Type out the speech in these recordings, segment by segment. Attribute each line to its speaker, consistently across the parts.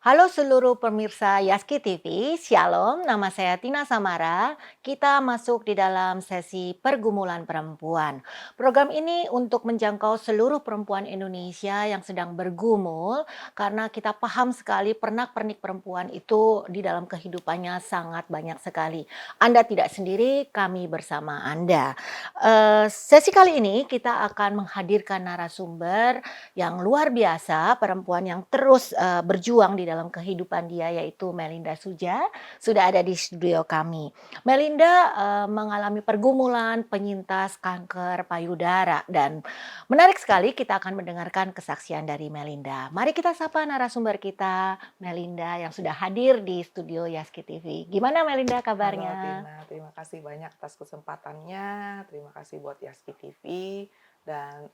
Speaker 1: Halo seluruh pemirsa Yaski TV, Shalom, nama saya Tina Samara. Kita masuk di dalam sesi pergumulan perempuan. Program ini untuk menjangkau seluruh perempuan Indonesia yang sedang bergumul karena kita paham sekali pernak-pernik perempuan itu di dalam kehidupannya sangat banyak sekali. Anda tidak sendiri, kami bersama Anda. Sesi kali ini kita akan menghadirkan narasumber yang luar biasa, perempuan yang terus, berjuang di dalam kehidupan dia yaitu Melinda Suja, sudah ada di studio kami. Melinda, mengalami pergumulan penyintas kanker payudara dan menarik sekali kita akan mendengarkan kesaksian dari Melinda. Mari kita sapa narasumber kita, Melinda yang sudah hadir di studio Yaski TV. Gimana Melinda
Speaker 2: Halo
Speaker 1: kabarnya?
Speaker 2: Tina, terima kasih banyak atas kesempatannya. Terima kasih buat Yaski TV dan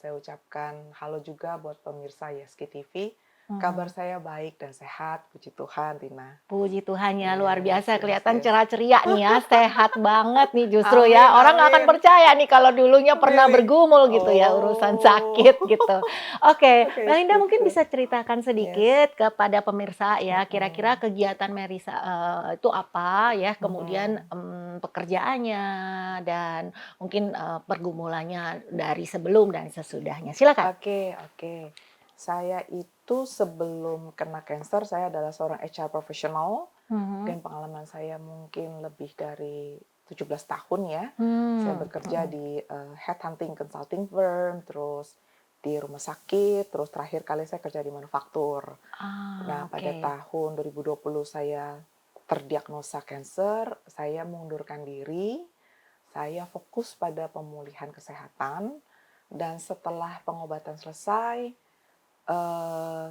Speaker 2: saya ucapkan halo juga buat pemirsa Yaski TV. Kabar
Speaker 1: Mhm.
Speaker 2: saya baik dan sehat, puji Tuhan Tina.
Speaker 1: Puji Tuhan ya, luar
Speaker 2: Yes,
Speaker 1: biasa
Speaker 2: yes,
Speaker 1: kelihatan
Speaker 2: yes.
Speaker 1: cerah ceria nih ya, sehat banget nih justru
Speaker 2: Amin,
Speaker 1: ya. Orang nggak akan
Speaker 2: amin.
Speaker 1: percaya nih kalau dulunya pernah
Speaker 2: Really?
Speaker 1: bergumul gitu ya, urusan
Speaker 2: Oh,
Speaker 1: sakit gitu. Oke,
Speaker 2: oke,
Speaker 1: Melinda
Speaker 2: skip,
Speaker 1: mungkin
Speaker 2: skip.
Speaker 1: bisa ceritakan
Speaker 2: Yes.
Speaker 1: sedikit kepada pemirsa ya, kira-kira
Speaker 2: Mm-mm,
Speaker 1: kegiatan Merisa, itu apa ya, kemudian,
Speaker 2: mm-mm.
Speaker 1: pekerjaannya dan mungkin, pergumulannya dari sebelum dan sesudahnya. Silakan.
Speaker 2: Oke, oke. Saya itu sebelum kena cancer, saya adalah seorang HR profesional.
Speaker 1: Mhm.
Speaker 2: Dan pengalaman saya mungkin lebih dari 17 tahun ya. Saya bekerja
Speaker 1: Mhm.
Speaker 2: di headhunting consulting firm, terus di rumah sakit, terus terakhir kali saya kerja di manufaktur.
Speaker 1: Ah,
Speaker 2: Nah, pada
Speaker 1: oke.
Speaker 2: tahun 2020 saya terdiagnosa cancer, saya mengundurkan diri, saya fokus pada pemulihan kesehatan, dan setelah pengobatan selesai,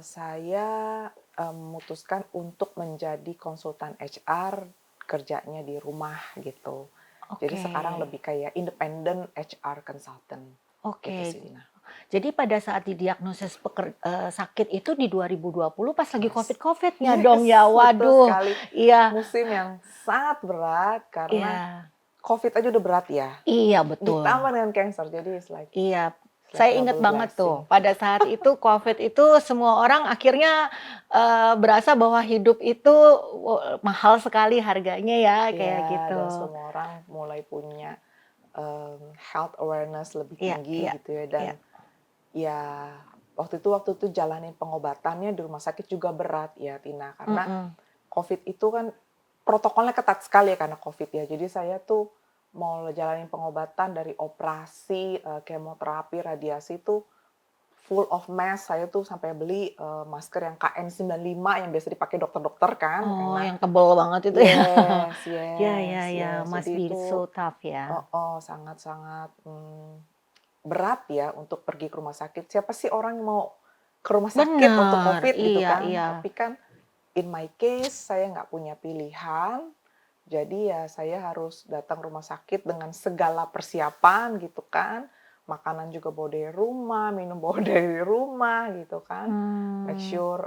Speaker 2: saya, memutuskan untuk menjadi konsultan HR, kerjanya di rumah gitu. Jadi
Speaker 1: Oke.
Speaker 2: sekarang lebih kayak independent HR consultant, gitu
Speaker 1: Oke.
Speaker 2: sih, Dina.
Speaker 1: Jadi pada saat didiagnosis sakit itu di 2020 pas lagi
Speaker 2: Yes.
Speaker 1: COVID-COVID-nya dong ya?
Speaker 2: Yes, betul
Speaker 1: Waduh,
Speaker 2: sekali.
Speaker 1: iya
Speaker 2: Musim yang sangat berat karena
Speaker 1: iya
Speaker 2: COVID aja udah berat ya,
Speaker 1: iya betul,
Speaker 2: ditambah dengan cancer, jadi
Speaker 1: iya.
Speaker 2: it's like
Speaker 1: Saya ingat
Speaker 2: double
Speaker 1: banget tuh
Speaker 2: blessing.
Speaker 1: pada saat itu COVID itu semua orang akhirnya, berasa bahwa hidup itu, mahal sekali harganya ya kayak
Speaker 2: Iya, dan
Speaker 1: gitu.
Speaker 2: semua orang mulai punya, health awareness lebih
Speaker 1: Iya
Speaker 2: tinggi
Speaker 1: iya
Speaker 2: gitu ya, dan
Speaker 1: iya,
Speaker 2: ya, waktu itu jalanin pengobatannya di rumah sakit juga berat ya, Tina, karena
Speaker 1: mhm.
Speaker 2: COVID itu kan protokolnya ketat sekali ya karena COVID ya. Jadi saya tuh mau jalanin pengobatan dari operasi, kemoterapi, radiasi tuh full of mask. Saya tuh sampai beli, masker yang KN95 yang biasa dipakai dokter-dokter kan,
Speaker 1: Oh
Speaker 2: karena
Speaker 1: yang tebel banget itu ya?
Speaker 2: yes,
Speaker 1: Ya ya
Speaker 2: yes,
Speaker 1: ya,
Speaker 2: yes.
Speaker 1: must
Speaker 2: Jadi
Speaker 1: be
Speaker 2: itu
Speaker 1: so tough ya.
Speaker 2: sangat-sangat, berat ya untuk pergi ke rumah sakit. Siapa sih orang yang mau ke rumah sakit untuk
Speaker 1: Bener,
Speaker 2: COVID gitu
Speaker 1: iya
Speaker 2: kan?
Speaker 1: iya.
Speaker 2: Tapi kan in my case saya nggak punya pilihan, jadi ya saya harus datang rumah sakit dengan segala persiapan gitu kan. Makanan juga bawa dari rumah, minum bawa dari rumah gitu kan. Make
Speaker 1: Mmm,
Speaker 2: sure,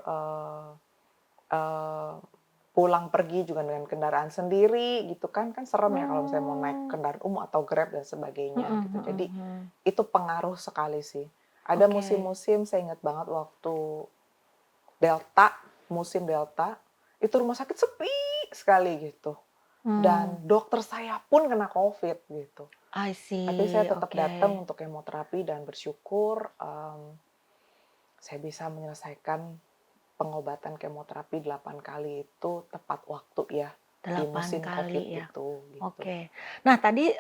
Speaker 2: eee, pulang pergi juga dengan kendaraan sendiri gitu kan, kan serem ya kalau misalnya mau naik
Speaker 1: oh,
Speaker 2: kendaraan umum atau Grab dan
Speaker 1: mhm
Speaker 2: sebagainya gitu.
Speaker 1: mhm
Speaker 2: Jadi
Speaker 1: mhm.
Speaker 2: itu pengaruh sekali sih. Ada
Speaker 1: Oke.
Speaker 2: musim-musim saya ingat banget waktu Delta, musim Delta, itu rumah sakit sepi sekali gitu.
Speaker 1: Mmm,
Speaker 2: Dan dokter saya pun kena COVID gitu.
Speaker 1: I
Speaker 2: Tapi saya
Speaker 1: see,
Speaker 2: tetap datang
Speaker 1: oke.
Speaker 2: untuk kemoterapi dan bersyukur, saya bisa menyelesaikan pengobatan kemoterapi 8 kali itu tepat waktu ya, di
Speaker 1: 8
Speaker 2: musim COVID
Speaker 1: kali ya,
Speaker 2: itu, gitu.
Speaker 1: oke. Nah tadi,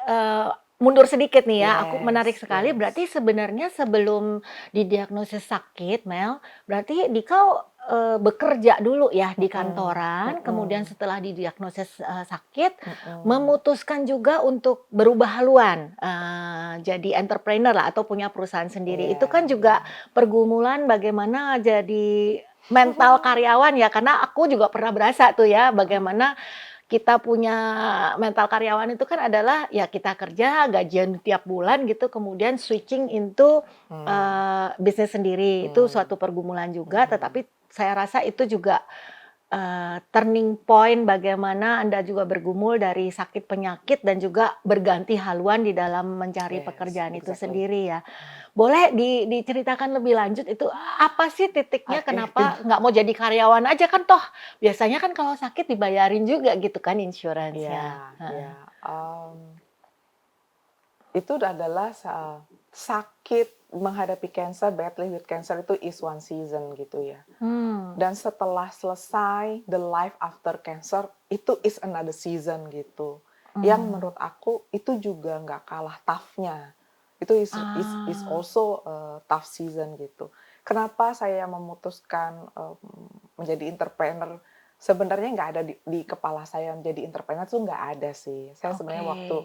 Speaker 1: mundur sedikit nih ya, aku menarik
Speaker 2: Yes,
Speaker 1: sekali berarti
Speaker 2: yes.
Speaker 1: sebenarnya sebelum didiagnosis sakit Mel, berarti kau bekerja dulu ya di
Speaker 2: Mhm,
Speaker 1: kantoran, kemudian
Speaker 2: mhm,
Speaker 1: setelah didiagnosis, sakit,
Speaker 2: mhm.
Speaker 1: memutuskan juga untuk berubah haluan, jadi entrepreneur lah atau punya perusahaan sendiri.
Speaker 2: Iya,
Speaker 1: Itu kan
Speaker 2: iya.
Speaker 1: juga pergumulan bagaimana jadi mental karyawan ya, karena aku juga pernah berasa tuh ya, bagaimana kita punya mental karyawan itu kan adalah ya kita kerja gajian tiap bulan gitu, kemudian switching into,
Speaker 2: Mmm,
Speaker 1: bisnis sendiri. Itu suatu
Speaker 2: mmm,
Speaker 1: pergumulan juga,
Speaker 2: mhm.
Speaker 1: tetapi saya rasa itu juga, turning point bagaimana Anda juga bergumul dari sakit penyakit dan juga berganti haluan di dalam mencari
Speaker 2: Yes,
Speaker 1: pekerjaan itu
Speaker 2: exactly.
Speaker 1: sendiri ya. Boleh diceritakan lebih lanjut itu apa sih titiknya
Speaker 2: Oke,
Speaker 1: kenapa nggak mau jadi karyawan aja kan toh biasanya kan kalau sakit dibayarin juga gitu kan
Speaker 2: iya,
Speaker 1: insurance-nya.
Speaker 2: iya,
Speaker 1: Heeh.
Speaker 2: itu adalah sakit menghadapi cancer, battling with cancer itu is one season gitu ya.
Speaker 1: Mmm,
Speaker 2: Dan setelah selesai the life after cancer itu is another season gitu. Yang
Speaker 1: mmm.
Speaker 2: menurut aku itu juga nggak kalah tough-nya. Itu is
Speaker 1: Ah,
Speaker 2: also a tough season gitu. Kenapa saya memutuskan menjadi entrepreneur? Sebenarnya nggak ada di kepala saya menjadi entrepreneur tuh nggak ada sih. Saya sebenarnya
Speaker 1: oke.
Speaker 2: waktu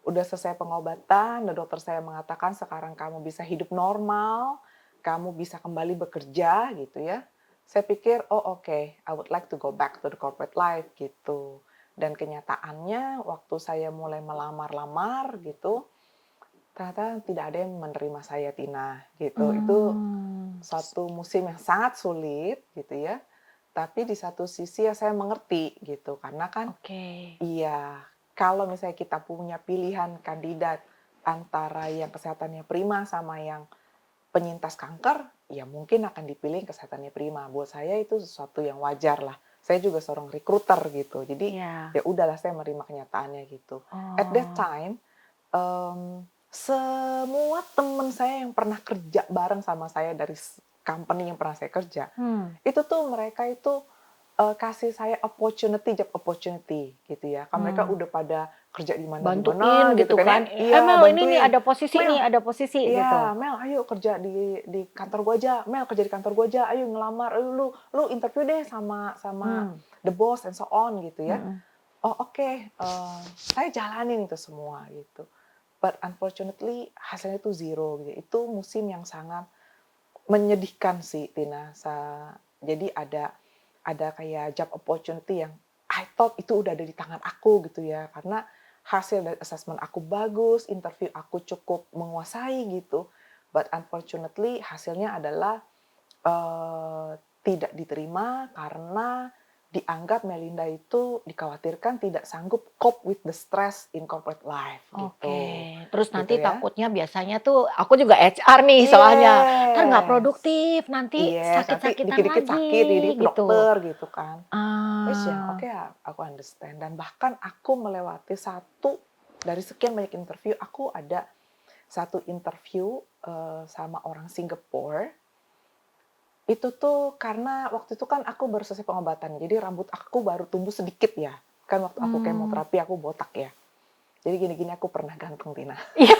Speaker 2: udah selesai pengobatan, dan dokter saya mengatakan sekarang kamu bisa hidup normal, kamu bisa kembali bekerja gitu ya. Saya pikir, oh oke, I would like to go back to the corporate life gitu. Dan kenyataannya waktu saya mulai melamar-lamar gitu, ternyata tidak ada yang menerima saya, Tina, gitu. Itu
Speaker 1: Mmm,
Speaker 2: satu musim yang sangat sulit gitu ya. Tapi di satu sisi ya saya mengerti gitu, karena kan
Speaker 1: oke.
Speaker 2: iya, kalau misalnya kita punya pilihan kandidat antara yang kesehatannya prima sama yang penyintas kanker, ya mungkin akan dipilih yang kesehatannya prima. Buat saya itu sesuatu yang wajar lah. Saya juga seorang recruiter gitu. Jadi
Speaker 1: Iya.
Speaker 2: ya udahlah saya menerima kenyataannya gitu. At that
Speaker 1: Oh,
Speaker 2: time, semua teman saya yang pernah kerja bareng sama saya dari company yang pernah saya kerja,
Speaker 1: hmm,
Speaker 2: itu tuh mereka itu kasih saya opportunity, job opportunity gitu ya. Kan mereka
Speaker 1: mmm.
Speaker 2: udah pada kerja di
Speaker 1: Bantuin
Speaker 2: mana gitu
Speaker 1: gitu
Speaker 2: kan ya.
Speaker 1: kan,
Speaker 2: Iya,
Speaker 1: Mel ini nih
Speaker 2: bantuin.
Speaker 1: ada posisi
Speaker 2: "Mel,
Speaker 1: nih, ada posisi," gitu.
Speaker 2: iya, Mel ayo kerja di kantor gua aja, Mel kerja di kantor gua aja, ayo ngelamar, ayo lu lu interview deh sama sama
Speaker 1: Mmm,
Speaker 2: the boss and so on gitu ya.
Speaker 1: mhm.
Speaker 2: Oh oke, saya jalanin itu semua gitu. But unfortunately hasilnya itu zero gitu. Itu musim yang sangat menyedihkan sih, Tina. Jadi ada kayak job opportunity yang I thought itu udah ada di tangan aku gitu ya, karena hasil dari assessment aku bagus, interview aku cukup menguasai gitu. But unfortunately hasilnya adalah tidak diterima karena dianggap Melinda itu dikhawatirkan tidak sanggup cope with the stress in corporate life
Speaker 1: Oke,
Speaker 2: gitu,
Speaker 1: terus
Speaker 2: gitu
Speaker 1: nanti
Speaker 2: ya.
Speaker 1: takutnya biasanya tuh aku juga HR nih soalnya, entar nggak
Speaker 2: Yes,
Speaker 1: produktif, nanti
Speaker 2: yes, nanti
Speaker 1: sakit-sakitan
Speaker 2: dikit-dikit
Speaker 1: lagi,
Speaker 2: sakit, dikit-dikit ke
Speaker 1: gitu.
Speaker 2: dokter gitu kan. Terus ya
Speaker 1: Ah,
Speaker 2: oke ya, aku understand dan bahkan aku melewati satu dari sekian banyak interview, aku ada satu interview, sama orang Singapore. Itu tuh karena waktu itu kan aku baru selesai pengobatan, jadi rambut aku baru tumbuh sedikit ya. Kan waktu aku
Speaker 1: mmm,
Speaker 2: kemoterapi aku botak ya. Jadi gini-gini aku pernah ganteng, Tina.
Speaker 1: iya,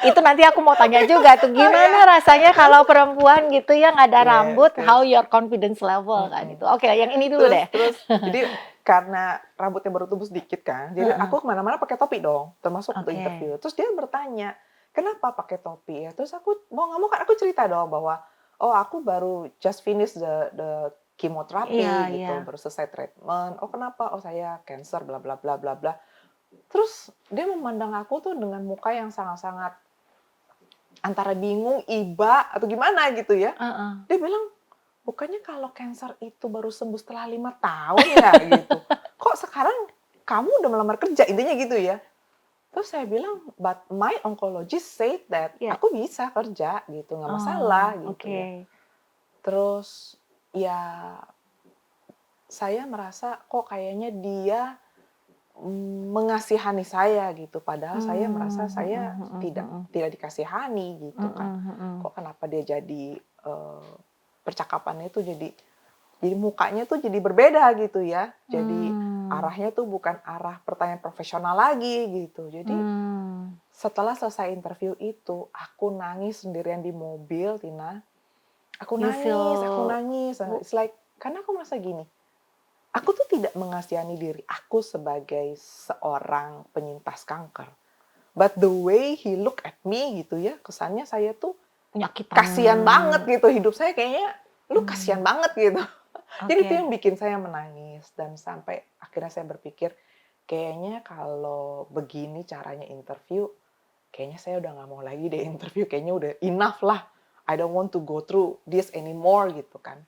Speaker 1: itu nanti aku mau tanya juga tuh,
Speaker 2: Oh ya?
Speaker 1: gimana rasanya kalau perempuan gitu yang ada
Speaker 2: Yes,
Speaker 1: rambut, how
Speaker 2: yes.
Speaker 1: your confidence level kan
Speaker 2: Mhm.
Speaker 1: itu. Oke, yang ini dulu
Speaker 2: Terus
Speaker 1: deh.
Speaker 2: terus jadi karena rambutnya baru tumbuh sedikit kan, jadi
Speaker 1: Heeh,
Speaker 2: aku kemana mana pakai topi dong, termasuk untuk
Speaker 1: oke.
Speaker 2: interview. Terus dia bertanya, "Kenapa pakai topi ya?" Terus aku mau nggak mau kan aku cerita dong bahwa, "Oh aku baru just finish the
Speaker 1: Iya,
Speaker 2: chemotherapy
Speaker 1: iya.
Speaker 2: gitu, baru selesai treatment." "Oh kenapa?" "Oh saya cancer bla bla bla bla bla." Terus dia memandang aku tuh dengan muka yang sangat-sangat antara bingung, iba, atau gimana gitu ya.
Speaker 1: Heeh.
Speaker 2: Dia bilang, "Bukannya kalau cancer itu baru sembuh setelah 5 tahun ya?" Gitu. "Kok sekarang kamu udah melamar kerja?" Intinya gitu ya. Terus saya bilang, "But my oncologist said that
Speaker 1: Iya.
Speaker 2: aku bisa kerja gitu, nggak masalah,"
Speaker 1: Oh,
Speaker 2: gitu ya.
Speaker 1: oke.
Speaker 2: Terus ya saya merasa kok kayaknya dia, mengasihani saya gitu, padahal saya merasa
Speaker 1: Mmm,
Speaker 2: saya
Speaker 1: mhm mhm
Speaker 2: tidak
Speaker 1: mhm.
Speaker 2: tidak dikasihani gitu kan.
Speaker 1: Mhm mhm.
Speaker 2: Kok kenapa dia jadi, percakapannya itu jadi mukanya tuh jadi berbeda gitu ya. Jadi
Speaker 1: Mmm,
Speaker 2: arahnya tuh bukan arah pertanyaan profesional lagi gitu. Jadi
Speaker 1: mmm.
Speaker 2: setelah selesai interview itu, aku nangis sendirian di mobil, Tina.
Speaker 1: You
Speaker 2: Aku
Speaker 1: feel
Speaker 2: nangis,
Speaker 1: w
Speaker 2: it's like karena aku merasa gini, aku tuh tidak mengasihani diri aku sebagai seorang penyintas kanker. But the way he look at me gitu ya, kesannya saya tuh
Speaker 1: penyakitan.
Speaker 2: kasihan banget gitu, hidup saya kayaknya, "Lu kasihan
Speaker 1: Mmm,
Speaker 2: banget," gitu. Jadi itu yang
Speaker 1: oke.
Speaker 2: bikin saya menangis dan sampai akhirnya saya berpikir, kayaknya kalau begini caranya interview, kayaknya saya udah nggak mau lagi deh interview, kayaknya udah enough lah. I don't want to go through this anymore gitu kan.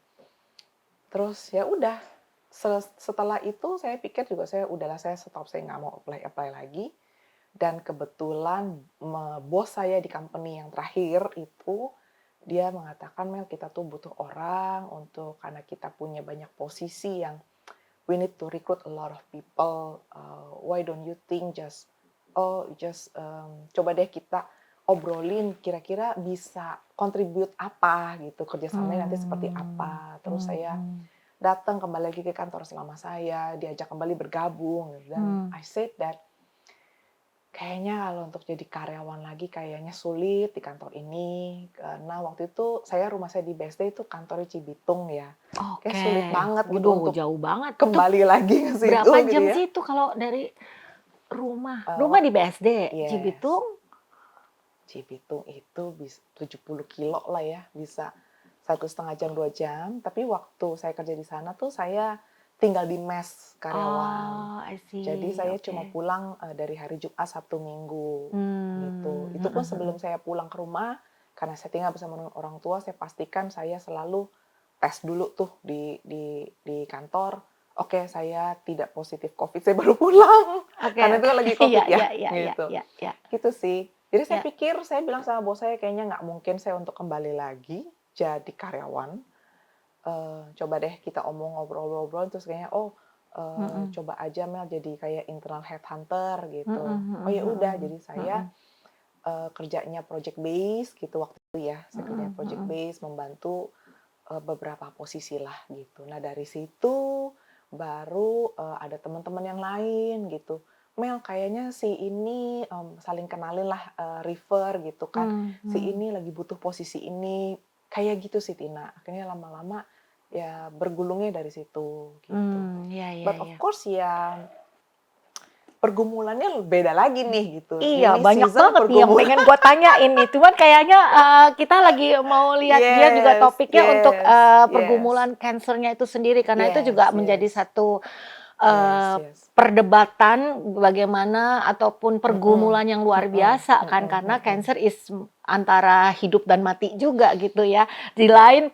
Speaker 2: Terus ya udah, setelah itu saya pikir juga saya udahlah saya stop, saya nggak mau apply-apply lagi. Dan kebetulan bos saya di company yang terakhir itu, dia mengatakan, "Mel, kita tuh butuh orang untuk karena kita punya banyak posisi yang we need to recruit a lot of people. Why don't you think coba deh kita obrolin kira-kira bisa contribute apa gitu, kerjasamanya nanti seperti
Speaker 1: Mmm,
Speaker 2: apa." Terus saya
Speaker 1: mhm,
Speaker 2: datang kembali lagi ke kantor selama saya diajak kembali bergabung gitu, dan
Speaker 1: mmm,
Speaker 2: I said that kayaknya kalau untuk jadi karyawan lagi kayaknya sulit di kantor ini, karena waktu itu rumah saya di BSD itu kantornya Cibitung ya. Kayak
Speaker 1: oke.
Speaker 2: sulit banget gitu
Speaker 1: Waduh,
Speaker 2: untuk
Speaker 1: jauh banget. Itu
Speaker 2: kembali lagi ke situ
Speaker 1: berapa
Speaker 2: gitu
Speaker 1: jam
Speaker 2: ya.
Speaker 1: sih itu kalau dari rumah? Rumah
Speaker 2: Wak
Speaker 1: di BSD,
Speaker 2: yes,
Speaker 1: Cibitung?
Speaker 2: Cibitung itu 70 kilo lah ya, bisa 1,5 jam, 2 jam. Tapi waktu saya kerja di sana tuh saya tinggal di mes karyawan.
Speaker 1: Oh, I
Speaker 2: Jadi
Speaker 1: see,
Speaker 2: saya cuma
Speaker 1: oke.
Speaker 2: pulang, dari hari Jumat, Sabtu, Minggu, gitu.
Speaker 1: Mmm,
Speaker 2: Itu pun
Speaker 1: heeh heeh.
Speaker 2: sebelum saya pulang ke rumah, karena saya tinggal bersama dengan orang tua, saya pastikan saya selalu tes dulu tuh di kantor. Oke, saya tidak positif Covid, saya baru pulang.
Speaker 1: Oke
Speaker 2: Karena itu
Speaker 1: oke.
Speaker 2: kan lagi
Speaker 1: Iya
Speaker 2: Covid ya,
Speaker 1: iya iya iya
Speaker 2: gitu.
Speaker 1: iya iya.
Speaker 2: Gitu sih. Jadi saya
Speaker 1: Iya,
Speaker 2: pikir, saya bilang sama bos saya, "Kayaknya nggak mungkin saya untuk kembali lagi jadi karyawan. Coba deh kita omong ngobrol-ngobrol terus kayaknya, oh,
Speaker 1: mhm.
Speaker 2: coba aja Mel jadi kayak internal headhunter
Speaker 1: Mhm
Speaker 2: gitu." Oh
Speaker 1: mhm
Speaker 2: ya udah,
Speaker 1: mhm.
Speaker 2: jadi saya,
Speaker 1: Mhm.
Speaker 2: kerjanya project base gitu waktu itu ya, saya
Speaker 1: Mhm
Speaker 2: kerjanya project
Speaker 1: mhm.
Speaker 2: base membantu, beberapa posisi lah gitu. Nah dari situ baru, ada teman-teman yang lain gitu, "Mel, kayaknya si ini," saling kenalin lah, refer gitu kan,
Speaker 1: Mmm,
Speaker 2: "Si
Speaker 1: mhm.
Speaker 2: ini lagi butuh posisi ini." Kayak gitu sih Tina. Akhirnya lama-lama ya bergulungnya dari situ gitu.
Speaker 1: Iya iya
Speaker 2: But of
Speaker 1: iya.
Speaker 2: course ya pergumulannya beda lagi nih gitu.
Speaker 1: Iya,
Speaker 2: Ini
Speaker 1: banyak
Speaker 2: season
Speaker 1: banget nih yang
Speaker 2: pergumulan.
Speaker 1: pengen gua tanyain nih, cuman kayaknya, kita lagi mau lihat dia juga
Speaker 2: Yes,
Speaker 1: topiknya untuk,
Speaker 2: yes, yes,
Speaker 1: pergumulan kansernya itu sendiri, karena itu juga
Speaker 2: yes,
Speaker 1: menjadi
Speaker 2: yes,
Speaker 1: satu,
Speaker 2: yes,
Speaker 1: eee,
Speaker 2: yes.
Speaker 1: perdebatan bagaimana ataupun
Speaker 2: Mhm,
Speaker 1: pergumulan yang luar
Speaker 2: mhm,
Speaker 1: biasa kan,
Speaker 2: mhm,
Speaker 1: karena
Speaker 2: mhm.
Speaker 1: cancer antara hidup dan mati juga gitu ya. Di
Speaker 2: Ya,
Speaker 1: lain,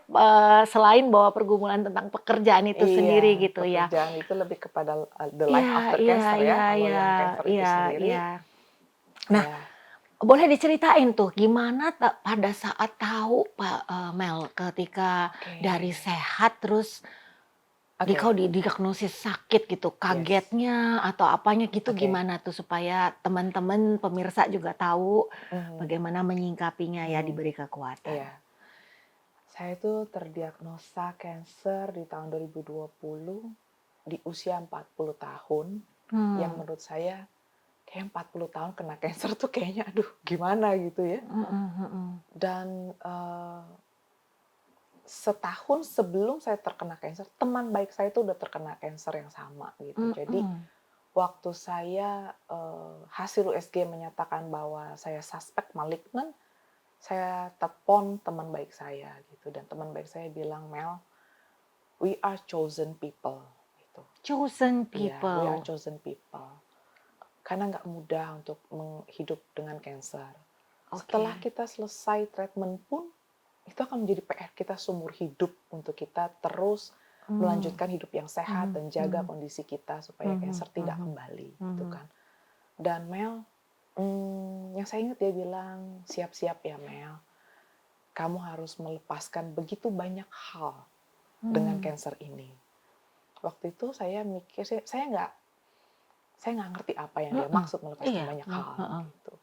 Speaker 1: selain bahwa pergumulan tentang pekerjaan itu
Speaker 2: iya,
Speaker 1: sendiri gitu ya.
Speaker 2: pekerjaan itu lebih kepada, the life
Speaker 1: Iya
Speaker 2: after
Speaker 1: iya
Speaker 2: cancer ya,
Speaker 1: iya
Speaker 2: kalau
Speaker 1: iya
Speaker 2: yang cancer itu
Speaker 1: iya
Speaker 2: sendiri,
Speaker 1: iya. Nah,
Speaker 2: ya,
Speaker 1: boleh diceritain tuh gimana pada saat tahu Mel, ketika
Speaker 2: oke,
Speaker 1: dari sehat terus kau
Speaker 2: oke,
Speaker 1: didiagnosis sakit gitu,
Speaker 2: yes,
Speaker 1: kagetnya atau apanya gitu
Speaker 2: oke,
Speaker 1: gimana tuh supaya teman-teman pemirsa juga tahu
Speaker 2: mhm,
Speaker 1: bagaimana menyingkapinya ya,
Speaker 2: mhm,
Speaker 1: diberi kekuatan?
Speaker 2: iya. Saya itu terdiagnosa cancer di tahun 2020 di usia 40 tahun, yang
Speaker 1: Mmm,
Speaker 2: menurut saya kayak 40 tahun kena cancer tuh kayaknya aduh gimana gitu ya.
Speaker 1: mhm mhm.
Speaker 2: Dan, setahun sebelum saya terkena cancer, teman baik saya itu udah terkena cancer yang sama gitu. Jadi
Speaker 1: Mhm.
Speaker 2: waktu saya, hasil USG menyatakan bahwa saya suspek malignan, saya telepon teman baik saya gitu, dan teman baik saya bilang, "Mel, we are chosen people," gitu.
Speaker 1: Chosen
Speaker 2: Iya, we are
Speaker 1: people.
Speaker 2: chosen people. Karena nggak mudah untuk hidup dengan cancer. Setelah
Speaker 1: Oke.
Speaker 2: kita selesai treatment pun, itu akan menjadi PR kita seumur hidup untuk kita terus
Speaker 1: Mmm,
Speaker 2: melanjutkan hidup yang sehat
Speaker 1: mhm
Speaker 2: dan jaga
Speaker 1: mhm
Speaker 2: kondisi kita supaya
Speaker 1: mhm
Speaker 2: cancer tidak
Speaker 1: mhm
Speaker 2: kembali, gitu
Speaker 1: mhm.
Speaker 2: kan. Dan Mel, yang saya ingat dia bilang, "Siap-siap ya Mel, kamu harus melepaskan begitu banyak hal dengan
Speaker 1: Mmm,
Speaker 2: cancer ini." Waktu itu saya mikir, saya nggak ngerti apa yang dia
Speaker 1: mhm.
Speaker 2: maksud melepaskan
Speaker 1: Iya,
Speaker 2: banyak hal
Speaker 1: heeh.
Speaker 2: gitu.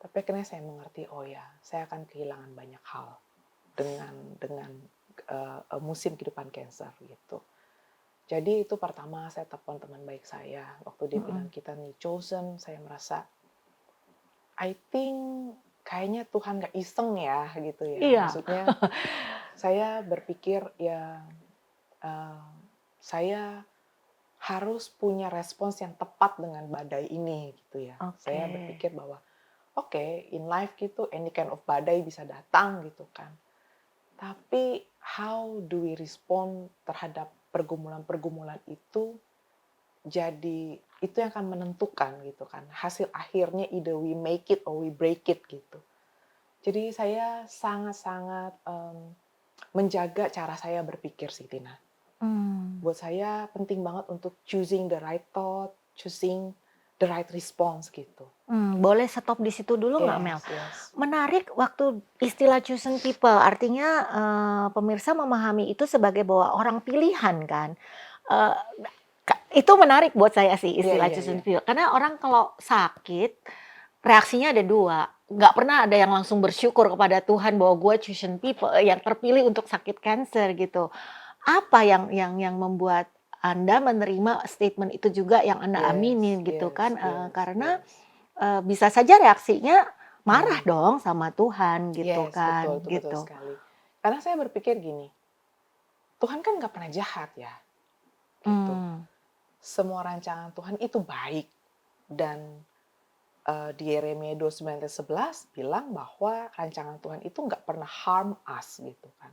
Speaker 2: Tapi akhirnya saya mengerti, oh ya, saya akan kehilangan banyak hal dengan musim kehidupan cancer gitu. Jadi itu pertama saya telepon teman baik saya. Waktu dia bilang
Speaker 1: Mhm.
Speaker 2: kita nih chosen, saya merasa I think kayaknya Tuhan nggak iseng ya gitu ya.
Speaker 1: Iya,
Speaker 2: Maksudnya saya berpikir ya, eh, saya harus punya respons yang tepat dengan badai ini gitu ya.
Speaker 1: oke.
Speaker 2: Saya berpikir bahwa oke, in life gitu any kind of badai bisa datang gitu kan. Tapi how do we respond terhadap pergumulan-pergumulan itu, jadi itu yang akan menentukan gitu kan. Hasil akhirnya either we make it or we break it gitu. Jadi saya sangat-sangat, menjaga cara saya berpikir sih Tina.
Speaker 1: Mmm,
Speaker 2: Buat saya penting banget untuk choosing the right thought, choosing the right response gitu.
Speaker 1: Boleh stop di situ dulu nggak, Mel?
Speaker 2: Yes, yes.
Speaker 1: Menarik waktu istilah chosen people, artinya, pemirsa memahami itu sebagai bahwa orang pilihan kan. Eee, itu menarik buat saya sih
Speaker 2: Iya,
Speaker 1: istilah
Speaker 2: iya,
Speaker 1: chosen
Speaker 2: iya.
Speaker 1: people, karena orang kalau sakit, reaksinya ada 2, nggak pernah ada yang langsung bersyukur kepada Tuhan bahwa gue chosen people, yang terpilih untuk sakit kanker gitu. Apa yang membuat Anda menerima statement itu juga yang Anda
Speaker 2: Yes,
Speaker 1: aminin gitu
Speaker 2: yes,
Speaker 1: kan,
Speaker 2: yes,
Speaker 1: karena
Speaker 2: yes.
Speaker 1: Bisa saja reaksinya marah
Speaker 2: Mmm,
Speaker 1: dong sama Tuhan gitu
Speaker 2: yes, betul,
Speaker 1: kan,
Speaker 2: itu betul
Speaker 1: gitu.
Speaker 2: sekali. Karena saya berpikir gini, Tuhan kan nggak pernah jahat ya, gitu.
Speaker 1: Mmm,
Speaker 2: Semua rancangan Tuhan itu baik dan, di Yeremia 29:11 bilang bahwa rancangan Tuhan itu nggak pernah harm us gitu kan,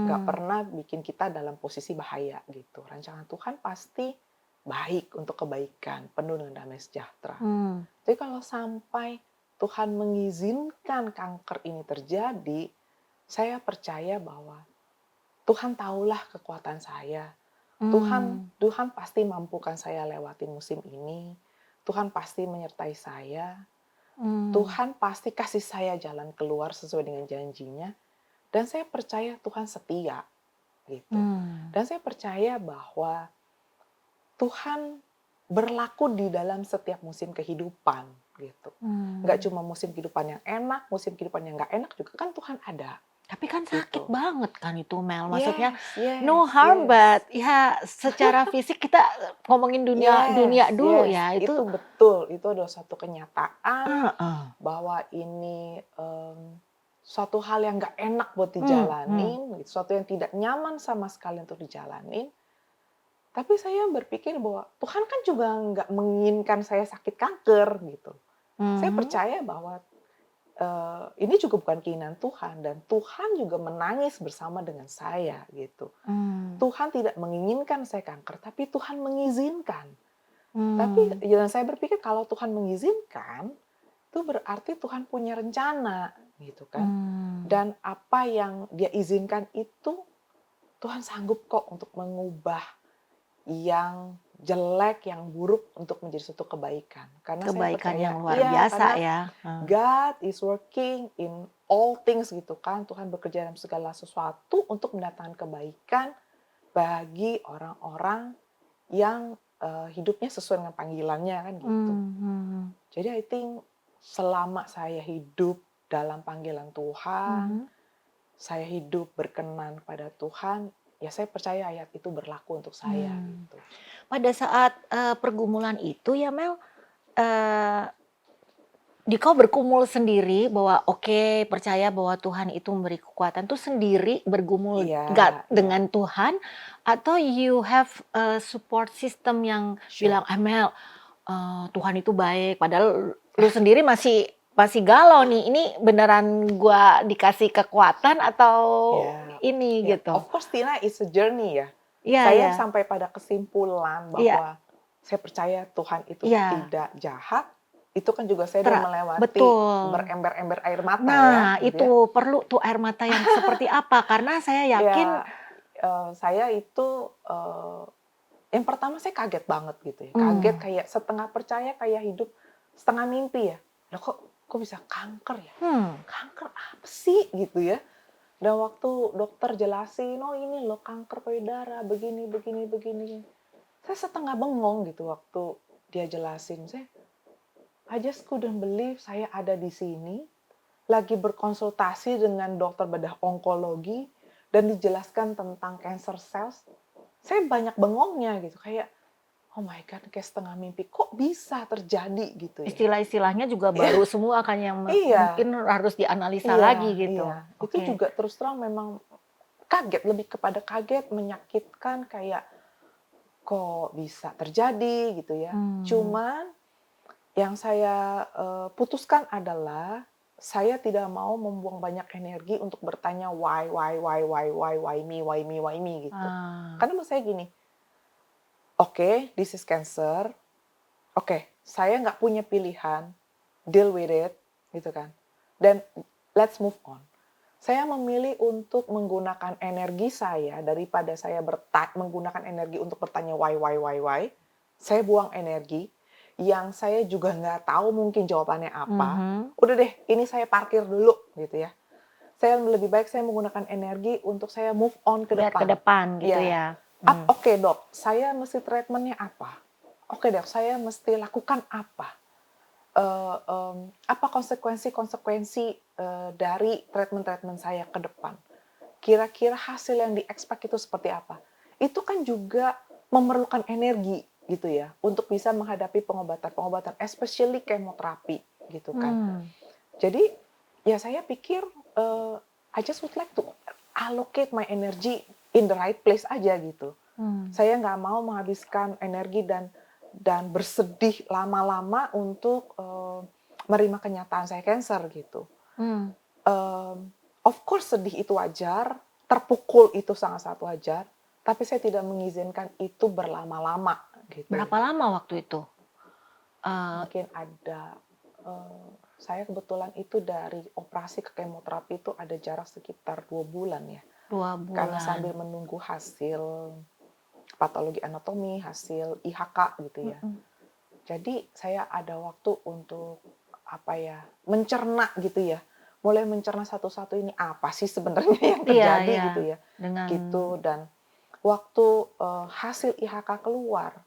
Speaker 2: nggak
Speaker 1: mmm,
Speaker 2: pernah bikin kita dalam posisi bahaya gitu. Rancangan Tuhan pasti baik untuk kebaikan, penuh dengan damai sejahtera.
Speaker 1: mmm,
Speaker 2: Jadi kalau sampai Tuhan mengizinkan kanker ini terjadi, saya percaya bahwa Tuhan tahulah kekuatan saya.
Speaker 1: mmm,
Speaker 2: Tuhan pasti mampukan saya lewatin musim ini. Tuhan pasti menyertai saya.
Speaker 1: mmm,
Speaker 2: Tuhan pasti kasih saya jalan keluar sesuai dengan janjinya. Dan saya percaya Tuhan setia gitu.
Speaker 1: mmm,
Speaker 2: Dan saya percaya bahwa Tuhan berlaku di dalam setiap musim kehidupan gitu. Nggak
Speaker 1: mmm.
Speaker 2: cuma musim kehidupan yang enak, musim kehidupan yang nggak enak juga kan Tuhan ada
Speaker 1: Tapi kan sakit
Speaker 2: gitu.
Speaker 1: banget kan itu, Mel, maksudnya
Speaker 2: Yes,
Speaker 1: no
Speaker 2: yes,
Speaker 1: harm
Speaker 2: yes.
Speaker 1: but ya secara fisik kita ngomongin dunia dunia
Speaker 2: Yes,
Speaker 1: dulu
Speaker 2: yes,
Speaker 1: ya,
Speaker 2: itu
Speaker 1: itu
Speaker 2: betul. Itu adalah suatu kenyataan
Speaker 1: heeh,
Speaker 2: bahwa ini, suatu hal yang nggak enak buat
Speaker 1: mhm,
Speaker 2: dijalanin, gitu, suatu yang tidak nyaman sama sekali untuk dijalanin. Tapi saya berpikir bahwa Tuhan kan juga nggak menginginkan saya sakit kanker gitu. Saya
Speaker 1: mhm,
Speaker 2: percaya bahwa, ini juga bukan keinginan Tuhan dan Tuhan juga menangis bersama dengan saya gitu.
Speaker 1: mmm,
Speaker 2: Tuhan tidak menginginkan saya kanker, tapi Tuhan mengizinkan. Tapi
Speaker 1: mmm,
Speaker 2: ya saya berpikir kalau Tuhan mengizinkan, itu berarti Tuhan punya rencana gitu kan.
Speaker 1: mmm,
Speaker 2: Dan apa yang Dia izinkan itu Tuhan sanggup kok untuk mengubah yang jelek, yang buruk untuk menjadi suatu kebaikan. Karena saya
Speaker 1: kebaikan yang
Speaker 2: percaya
Speaker 1: luar
Speaker 2: iya,
Speaker 1: biasa
Speaker 2: karena
Speaker 1: ya,
Speaker 2: God is working in all things gitu kan. Tuhan bekerja dalam segala sesuatu untuk mendatangkan kebaikan bagi orang-orang yang, hidupnya sesuai dengan panggilannya kan gitu.
Speaker 1: mhm,
Speaker 2: Jadi I think selama saya hidup dalam panggilan Tuhan,
Speaker 1: mhm.
Speaker 2: saya hidup berkenan pada Tuhan, ya saya percaya ayat itu berlaku untuk saya
Speaker 1: Mmm.
Speaker 2: gitu.
Speaker 1: Pada saat, pergumulan itu ya Mel, eee, kau bergumul sendiri bahwa oke, percaya bahwa Tuhan itu memberi kekuatan tuh sendiri bergumul
Speaker 2: Iya,
Speaker 1: nggak
Speaker 2: iya,
Speaker 1: dengan Tuhan atau you have, support system yang
Speaker 2: sure.
Speaker 1: bilang, Mel, Tuhan itu baik padahal lu sendiri masih masih galau nih, ini beneran gua dikasih kekuatan atau
Speaker 2: Ya,
Speaker 1: ini
Speaker 2: ya,
Speaker 1: gitu?
Speaker 2: of course Tina is a journey ya.
Speaker 1: Iya,
Speaker 2: Saya
Speaker 1: iya,
Speaker 2: sampai pada kesimpulan
Speaker 1: iya,
Speaker 2: bahwa saya percaya Tuhan itu
Speaker 1: iya,
Speaker 2: tidak jahat, itu kan juga saya udah melewati
Speaker 1: betul.
Speaker 2: berember-ember air mata ya,
Speaker 1: Nah,
Speaker 2: gitu ya.
Speaker 1: itu perlu tuh air mata yang seperti apa, karena saya yakin
Speaker 2: Ya, saya itu, yang pertama saya kaget banget gitu ya, kaget
Speaker 1: mmm,
Speaker 2: kayak setengah percaya, kayak hidup setengah mimpi ya. Loh kok bisa kanker ya?
Speaker 1: hmm,
Speaker 2: Kanker apa sih? Gitu ya. Dan waktu dokter jelasin, "Oh ini loh kanker payudara, begini begini begini." Saya setengah bengong gitu waktu dia jelasin. I just couldn't believe saya ada di sini, lagi berkonsultasi dengan dokter bedah onkologi, dan dijelaskan tentang cancer cells. Saya banyak bengongnya gitu, kayak, "Oh my God, kayak setengah mimpi. Kok bisa terjadi?" Gitu ya.
Speaker 1: istilah-istilahnya juga baru semua kan yang
Speaker 2: Iya,
Speaker 1: mungkin harus dianalisa
Speaker 2: iya,
Speaker 1: lagi gitu.
Speaker 2: iya. Itu
Speaker 1: Oke,
Speaker 2: juga terus terang memang kaget, lebih kepada kaget, menyakitkan, kayak kok bisa terjadi gitu ya.
Speaker 1: mmm,
Speaker 2: Cuman yang saya, putuskan adalah saya tidak mau membuang banyak energi untuk bertanya why me gitu.
Speaker 1: ah,
Speaker 2: Karena menurut saya gini, oke, this is cancer, oke, saya nggak punya pilihan, deal with it, gitu kan. Dan let's move on. Saya memilih untuk menggunakan energi saya daripada saya menggunakan energi untuk bertanya why. Saya buang energi. yang saya juga nggak tahu mungkin jawabannya apa,
Speaker 1: Mhm.
Speaker 2: udah deh ini saya parkir dulu gitu ya. Saya lebih baik saya menggunakan energi untuk saya move on ke
Speaker 1: Lihat ke
Speaker 2: depan.
Speaker 1: depan gitu
Speaker 2: Ya,
Speaker 1: ya? Mmm.
Speaker 2: oke Dok, saya mesti treatment-nya apa? Oke Dok, saya mesti lakukan apa? Apa konsekuensi-konsekuensi, dari treatment-treatment saya ke depan? Kira-kira hasil yang di-expect itu seperti apa? Itu kan juga memerlukan energi gitu ya, untuk bisa menghadapi pengobatan-pengobatan, especially kemoterapi gitu kan.
Speaker 1: Mmm.
Speaker 2: Jadi, ya saya pikir, I just would like to allocate my energy in the right place aja gitu.
Speaker 1: Mmm.
Speaker 2: Saya nggak mau menghabiskan energi dan bersedih lama-lama untuk, menerima kenyataan saya cancer gitu.
Speaker 1: Mmm.
Speaker 2: Of course sedih itu wajar, terpukul itu sangat-sangat wajar, tapi saya tidak mengizinkan itu berlama-lama gitu.
Speaker 1: Berapa lama waktu itu? Eee,
Speaker 2: Mungkin ada, saya kebetulan itu dari operasi ke kemoterapi itu ada jarak sekitar 2 bulan ya,
Speaker 1: 2
Speaker 2: karena
Speaker 1: bulan.
Speaker 2: sambil menunggu hasil patologi anatomi, hasil IHK gitu ya.
Speaker 1: Mhm.
Speaker 2: Jadi saya ada waktu untuk, apa ya, mencerna gitu ya, mulai mencerna satu-satu ini apa sih sebenarnya yang
Speaker 1: Iya
Speaker 2: terjadi
Speaker 1: iya.
Speaker 2: gitu ya,
Speaker 1: Dengan
Speaker 2: gitu. Dan waktu, hasil IHK keluar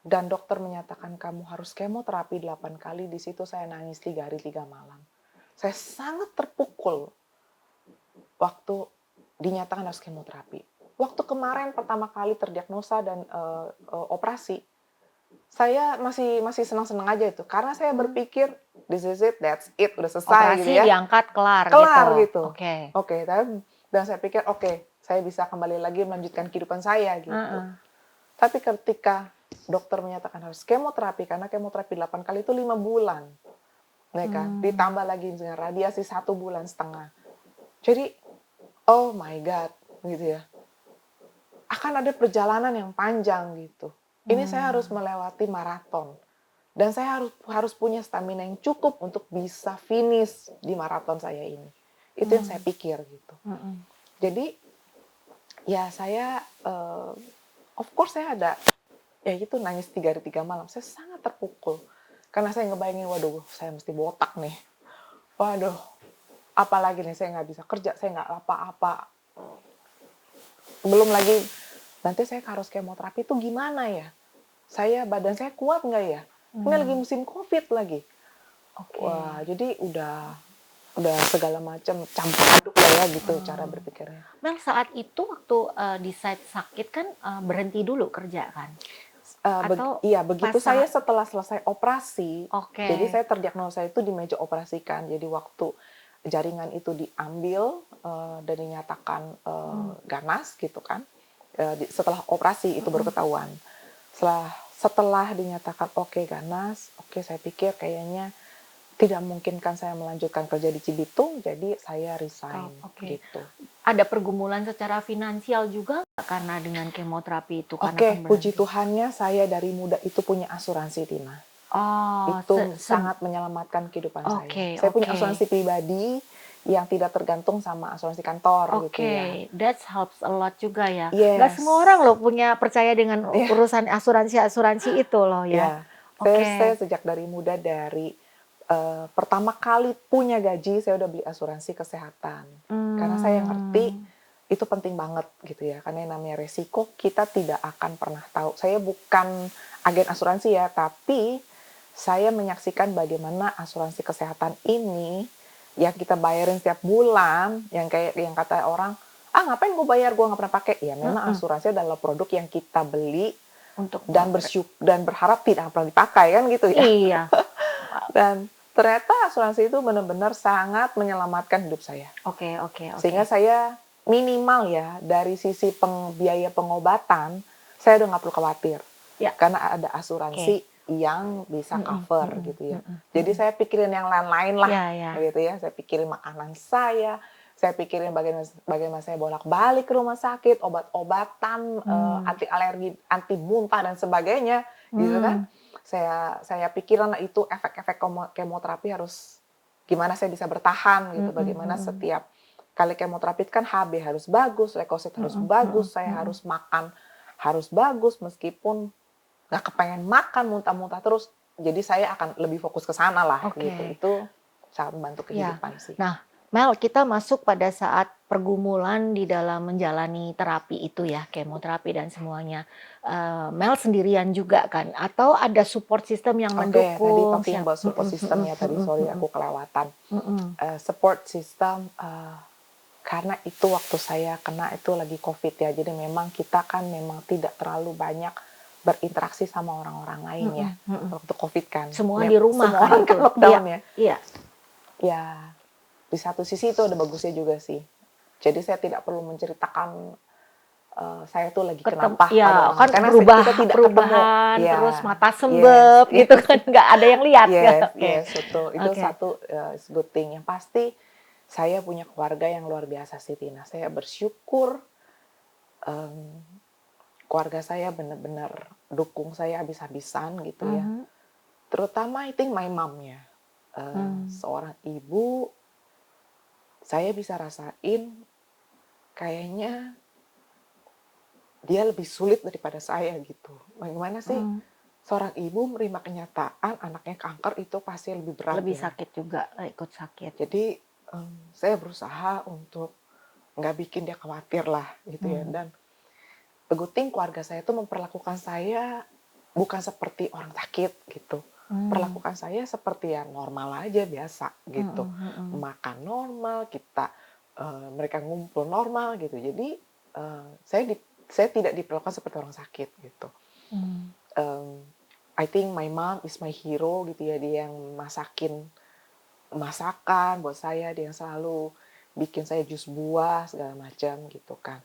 Speaker 2: dan dokter menyatakan kamu harus kemoterapi 8 kali, di situ saya nangis 3 hari 3 malam. Saya sangat terpukul waktu dinyatakan harus kemoterapi. Waktu kemarin pertama kali terdiagnosa dan, operasi, saya masih masih senang-senang aja itu, karena saya
Speaker 1: mmm,
Speaker 2: berpikir, "This is it, that's it, udah selesai," gitu
Speaker 1: operasi
Speaker 2: ya,
Speaker 1: diangkat kelar gitu?
Speaker 2: kelar gitu.
Speaker 1: Oke.
Speaker 2: Oke, dan saya pikir, "Oke, saya bisa kembali lagi melanjutkan kehidupan saya," gitu.
Speaker 1: Heeh.
Speaker 2: Tapi ketika dokter menyatakan harus kemoterapi, karena kemoterapi 8 kali itu 5 bulan, ya kan,
Speaker 1: Mmm.
Speaker 2: ditambah lagi dengan radiasi 1,5 bulan. Jadi, oh my God, gitu ya, akan ada perjalanan yang panjang gitu. Ini saya harus
Speaker 1: Mmm.
Speaker 2: melewati maraton. Dan saya harus harus punya stamina yang cukup untuk bisa finish di maraton saya ini. Itu yang saya
Speaker 1: Mmm.
Speaker 2: pikir gitu.
Speaker 1: Mhm.
Speaker 2: Jadi, ya saya, of course saya ada, ya itu nangis 3 hari 3 malam. Saya sangat terpukul. Karena saya ngebayangin, waduh saya mesti botak nih. Waduh, apalagi nih saya nggak bisa kerja, saya nggak apa-apa. Belum lagi nanti saya harus kemoterapi itu gimana ya? Badan saya kuat nggak ya? Ini lagi
Speaker 1: Mmm.
Speaker 2: musim Covid lagi.
Speaker 1: Oke.
Speaker 2: Wah, jadi udah segala macam campur aduk lah ya gitu cara
Speaker 1: Oh.
Speaker 2: berpikirnya.
Speaker 1: Mel saat itu waktu, decide sakit kan, berhenti dulu kerja kan? Atau
Speaker 2: Iya
Speaker 1: pas
Speaker 2: begitu saya
Speaker 1: saat
Speaker 2: setelah selesai operasi,
Speaker 1: oke.
Speaker 2: jadi saya terdiagnosa itu di meja operasi kan. Jadi waktu jaringan itu diambil, dan dinyatakan,
Speaker 1: Mmm.
Speaker 2: ganas gitu kan, setelah operasi itu baru
Speaker 1: Mhm.
Speaker 2: ketahuan. Setelah dinyatakan oke ganas, oke saya pikir kayaknya tidak memungkinkan saya melanjutkan kerja di Cibitung, jadi saya resign
Speaker 1: Stop, oke.
Speaker 2: gitu.
Speaker 1: Ada pergumulan secara finansial juga nggak karena dengan kemoterapi itu karena kan
Speaker 2: Oke, puji
Speaker 1: berhenti?
Speaker 2: Tuhannya saya dari muda itu punya asuransi, Tina.
Speaker 1: Oh,
Speaker 2: Itu sangat menyelamatkan kehidupan saya.
Speaker 1: oke
Speaker 2: Saya punya
Speaker 1: oke.
Speaker 2: asuransi pribadi yang tidak tergantung sama asuransi kantor gitu ya.
Speaker 1: Oke, that helps a lot juga ya. Nggak semua orang
Speaker 2: Yes,
Speaker 1: loh punya percaya dengan
Speaker 2: iya,
Speaker 1: urusan asuransi-asuransi itu loh ya.
Speaker 2: iya. Saya
Speaker 1: Oke.
Speaker 2: sejak dari muda pertama kali punya gaji saya udah beli asuransi kesehatan. Karena saya ngerti
Speaker 1: Mmm.
Speaker 2: itu penting banget gitu ya, karena yang namanya resiko kita tidak akan pernah tahu. Saya bukan agen asuransi ya, tapi saya menyaksikan bagaimana asuransi kesehatan ini yang kita bayarin setiap bulan, yang kayak yang kata orang, "Ah, ngapain gue bayar, gue nggak pernah pakai." Ya memang
Speaker 1: Mhm,
Speaker 2: asuransi adalah produk yang kita beli
Speaker 1: untuk
Speaker 2: dan berharap tidak pernah dipakai kan gitu ya.
Speaker 1: iya,
Speaker 2: Dan ternyata asuransi itu benar-benar sangat menyelamatkan hidup saya.
Speaker 1: oke oke oke.
Speaker 2: Sehingga saya minimal ya, dari sisi biaya pengobatan, saya udah nggak perlu khawatir.
Speaker 1: Ya,
Speaker 2: Karena ada
Speaker 1: oke.
Speaker 2: asuransi yang bisa
Speaker 1: Mhm
Speaker 2: cover
Speaker 1: mhm
Speaker 2: gitu ya.
Speaker 1: mhm
Speaker 2: Jadi
Speaker 1: mhm.
Speaker 2: saya pikirin yang lain-lain lah
Speaker 1: Ya ya.
Speaker 2: gitu ya. Saya pikirin makanan saya pikirin bagaimana bagaimana saya bolak-balik ke rumah sakit, obat-obatan,
Speaker 1: Mmm.
Speaker 2: anti alergi, anti muntah dan sebagainya gitu kan.
Speaker 1: Mmm.
Speaker 2: Saya pikirin lah itu efek-efek kemoterapi harus gimana saya bisa bertahan gitu,
Speaker 1: Mhm
Speaker 2: bagaimana
Speaker 1: mhm.
Speaker 2: setiap kali kemoterapi kan HB harus bagus, leukosit harus
Speaker 1: Mhm mhm
Speaker 2: bagus, saya
Speaker 1: mhm.
Speaker 2: harus makan harus bagus meskipun nggak kepengen makan, muntah-muntah terus, jadi saya akan lebih fokus ke sana lah gitu.
Speaker 1: Oke.
Speaker 2: Itu sangat membantu
Speaker 1: Ya.
Speaker 2: kehidupan sih.
Speaker 1: Nah, Mel, kita masuk pada saat pergumulan di dalam menjalani terapi itu ya, kemoterapi dan semuanya. Mel sendirian juga kan? Atau ada support system yang
Speaker 2: Oke, tadi
Speaker 1: mendukung?
Speaker 2: talking about support system ya tadi, sorry aku kelewatan.
Speaker 1: Mhm.
Speaker 2: Support system, karena itu waktu saya kena itu lagi COVID ya, jadi memang kita kan memang tidak terlalu banyak berinteraksi sama orang-orang lain ya,
Speaker 1: Mhm mhm.
Speaker 2: waktu COVID kan.
Speaker 1: Semua di rumah
Speaker 2: Semua
Speaker 1: kan
Speaker 2: orang
Speaker 1: itu?
Speaker 2: kan lockdown
Speaker 1: Iya
Speaker 2: ya.
Speaker 1: iya.
Speaker 2: Ya, di satu sisi itu ada bagusnya juga sih. Jadi saya tidak perlu menceritakan, saya tuh lagi kenapa pada
Speaker 1: Ya
Speaker 2: orang lain,
Speaker 1: kan
Speaker 2: karena kita tidak ketemu.
Speaker 1: perubahan, terus
Speaker 2: Ya,
Speaker 1: mata
Speaker 2: yes,
Speaker 1: sembab gitu kan, nggak ada yang lihat ya?
Speaker 2: yes,
Speaker 1: Oke
Speaker 2: yes, betul. Itu
Speaker 1: oke.
Speaker 2: satu, is good thing. Yang pasti saya punya keluarga yang luar biasa sih, Tina. Saya bersyukur, mmm, keluarga saya benar-benar dukung saya habis-habisan gitu ya.
Speaker 1: Mhm.
Speaker 2: Terutama I think my mom ya.
Speaker 1: Mmm.
Speaker 2: Seorang ibu, saya bisa rasain kayaknya dia lebih sulit daripada saya gitu. Bagaimana sih
Speaker 1: Mmm.
Speaker 2: seorang ibu menerima kenyataan anaknya kanker itu pasti lebih berat
Speaker 1: Lebih
Speaker 2: ya.
Speaker 1: sakit juga, ikut sakit.
Speaker 2: Jadi, saya berusaha untuk nggak bikin dia khawatir lah gitu ya,
Speaker 1: Mmm.
Speaker 2: dan the good thing keluarga saya tuh memperlakukan saya bukan seperti orang sakit gitu.
Speaker 1: Mmm.
Speaker 2: Perlakukan saya seperti ya normal aja, biasa gitu.
Speaker 1: Mhm mhm.
Speaker 2: Makan normal, kita, mereka ngumpul normal gitu. Jadi, saya tidak diperlakukan seperti orang sakit gitu.
Speaker 1: Mmm.
Speaker 2: Mmm, I think my mom is my hero gitu ya, dia yang masakin masakan buat saya, dia yang selalu bikin saya jus buah segala macam gitu kan.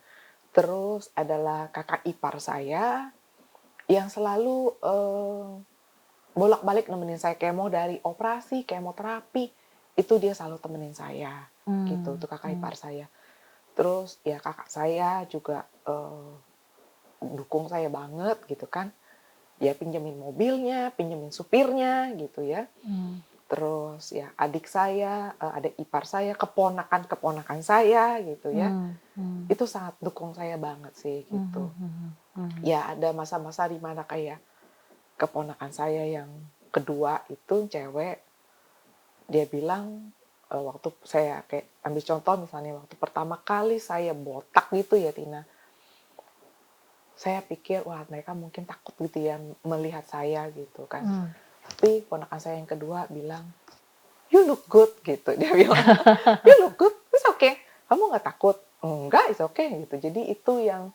Speaker 2: Terus adalah kakak ipar saya yang selalu, bolak-balik nemenin saya kemo dari operasi, kemoterapi, itu dia selalu temenin saya gitu,
Speaker 1: Mmm,
Speaker 2: itu kakak
Speaker 1: mmm.
Speaker 2: ipar saya. Terus ya kakak saya juga, dukung saya banget gitu kan, ya pinjemin mobilnya, pinjemin supirnya gitu ya.
Speaker 1: Mmm.
Speaker 2: Terus ya adik saya, adik ipar saya, keponakan-keponakan saya gitu ya,
Speaker 1: Mmm, mmm.
Speaker 2: itu sangat dukung saya banget sih
Speaker 1: Mhm
Speaker 2: gitu.
Speaker 1: mhm mhm.
Speaker 2: Ya ada masa-masa di mana kayak keponakan saya yang kedua itu cewek, dia bilang, waktu saya kayak ambil contoh misalnya waktu pertama kali saya botak gitu ya Tina, saya pikir, wah mereka mungkin takut gitu ya melihat saya gitu kan.
Speaker 1: Mmm.
Speaker 2: Tapi ponakan saya yang kedua bilang, "You look good," gitu, dia bilang, "You look good, it's okay. Kamu nggak takut?" "Enggak, it's okay," gitu. Jadi itu yang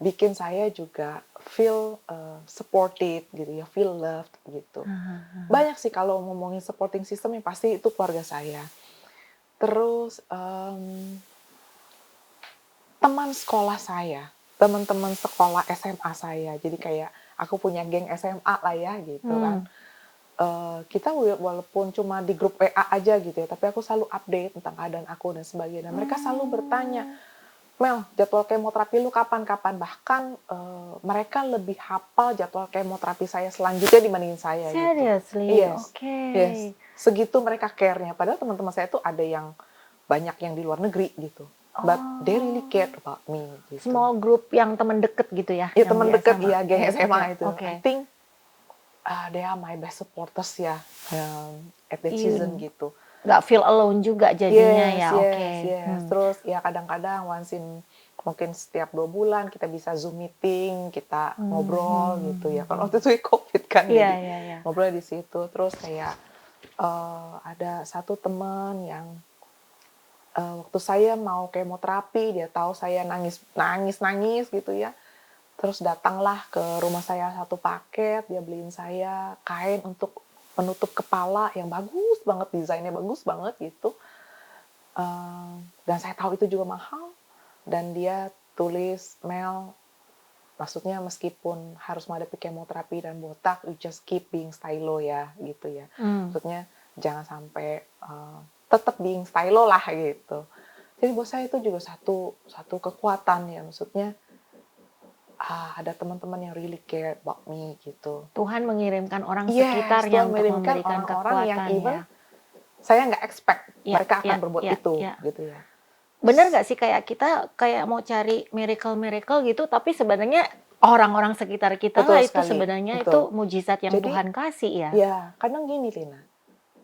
Speaker 2: bikin saya juga feel, supported gitu ya, feel loved gitu.
Speaker 1: Ah hah ah.
Speaker 2: Banyak sih kalau ngomongin supporting system yang pasti itu keluarga saya. Terus, teman sekolah saya, teman-teman sekolah SMA saya. Jadi kayak aku punya geng SMA lah ya gitu kan.
Speaker 1: Mmm.
Speaker 2: Kita walaupun cuma di grup WA aja gitu ya, tapi aku selalu update tentang keadaan aku dan sebagainya. Dan mereka selalu bertanya,
Speaker 1: Mmm.
Speaker 2: "Mel, jadwal kemoterapi lu kapan-kapan?" Bahkan, mereka lebih hafal jadwal kemoterapi saya selanjutnya dibandingin saya gitu.
Speaker 1: Seriously?
Speaker 2: Yes, yes,
Speaker 1: Oke.
Speaker 2: segitu mereka care-nya. Padahal teman-teman saya tuh ada yang banyak yang di luar negeri gitu, but they really
Speaker 1: Oh.
Speaker 2: care about me gitu.
Speaker 1: Small group yang teman deket gitu ya,
Speaker 2: Ya
Speaker 1: yang di
Speaker 2: teman dekat,
Speaker 1: SMA?
Speaker 2: iya geng
Speaker 1: Oke oke
Speaker 2: SMA itu.
Speaker 1: oke.
Speaker 2: I think, they are my best supporters ya, at that season
Speaker 1: You
Speaker 2: gitu.
Speaker 1: nggak feel alone juga jadinya
Speaker 2: Yes,
Speaker 1: ya?
Speaker 2: yes,
Speaker 1: Oke.
Speaker 2: yes. Terus ya kadang-kadang once in mungkin setiap 2 bulan kita bisa Zoom meeting, kita ngobrol gitu ya. Kan waktu itu COVID kan,
Speaker 1: Iya
Speaker 2: jadi
Speaker 1: iya iya.
Speaker 2: ngobrol di situ. Terus kayak, ada satu teman yang, waktu saya mau kemoterapi, dia tahu saya nangis gitu ya, terus datanglah ke rumah saya satu paket, dia beliin saya kain untuk penutup kepala yang bagus banget, desainnya bagus banget gitu. Dan saya tahu itu juga mahal, dan dia tulis, "Mel, maksudnya meskipun harus menghadapi kemoterapi dan botak, you just keep being stylo ya," gitu ya.
Speaker 1: Mmm.
Speaker 2: Maksudnya jangan sampai, tetap being stylo lah gitu. Jadi buat saya itu juga satu satu kekuatan ya, maksudnya, ada teman-teman yang really care about me gitu.
Speaker 1: Tuhan mengirimkan orang
Speaker 2: Yes,
Speaker 1: sekitarnya
Speaker 2: Tuhan
Speaker 1: untuk
Speaker 2: mengirimkan
Speaker 1: memberikan
Speaker 2: orang-orang yang
Speaker 1: kekuatan ya?
Speaker 2: even saya nggak expect
Speaker 1: Iya
Speaker 2: mereka
Speaker 1: iya
Speaker 2: akan berbuat
Speaker 1: iya
Speaker 2: itu,
Speaker 1: iya.
Speaker 2: gitu ya.
Speaker 1: Bener nggak sih kayak kita kayak mau cari miracle-miracle gitu, tapi sebenarnya orang-orang sekitar kita
Speaker 2: Betul
Speaker 1: lah itu
Speaker 2: sekali,
Speaker 1: sebenarnya itu
Speaker 2: betul.
Speaker 1: mukjizat yang
Speaker 2: Jadi,
Speaker 1: Tuhan kasih ya.
Speaker 2: ya kadang gini Lina,